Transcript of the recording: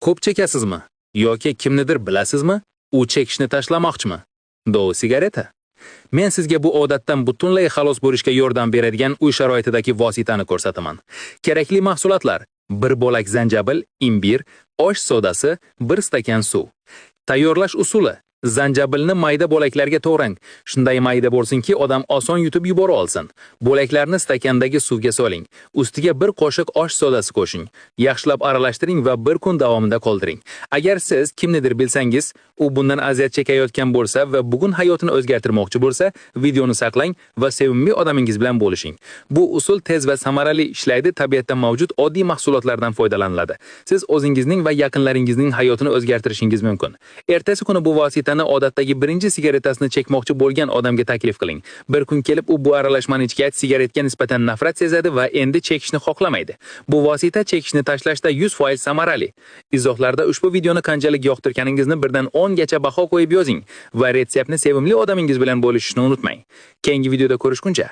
Ko'p chekasizmi? Yoki kimnidir bilasizmi? U chekishni tashlamoqchimi? Do sigareta. Men sizga bu odatdan butunlay xalos bo'lishga yordam beradigan uy sharoitidagi vositani ko'rsataman. Kerakli mahsulotlar: 1 bo'lak zanjabil, imbir, osh sodasi, 1 stakan suv. Tayyorlash usuli: zanjabilni mayda bo'laklarga to'g'rang. Shunday mayda bo'lsinki, odam oson yutib yubora olsin. Bo'laklarni stakandagi suvga soling. Ustiga 1 qoshiq osh sodasi qo'shing. Yaxshilab aralashtiring va 1 kun davomida qoldiring. Agar siz kimnidir bilsangiz, u bundan aziyat chekayotgan bo'lsa va bugun hayotini o'zgartirmoqchi bo'lsa, videoni saqlang va sevimli odamingiz bilan bo'lishing. Bu usul tez va samarali ishlaydi, tabiatda mavjud oddiy mahsulotlardan foydalaniladi. Siz o'zingizning va yaqinlaringizning hayotini o'zgartirishingiz mumkin. Ertasi kuni bu vositani odatdagi birinchi sigaretasini chekmoqchi bo'lgan odamga taklif qiling. Bir kun kelib u bu aralashmani ichgach, sigaretga nisbatan nafrat sezadi va endi chekishni xohlamaydi. Bu vosita chekishni tashlashda 100% samarali. Izohlarda ushbu videoni qanchalik yoqtirganingizni birdan 10 gacha baho qo'yib yozing va retseptni sevimli odamingiz bilan bo'lishishni unutmang. Keyingi videoda ko'rishguncha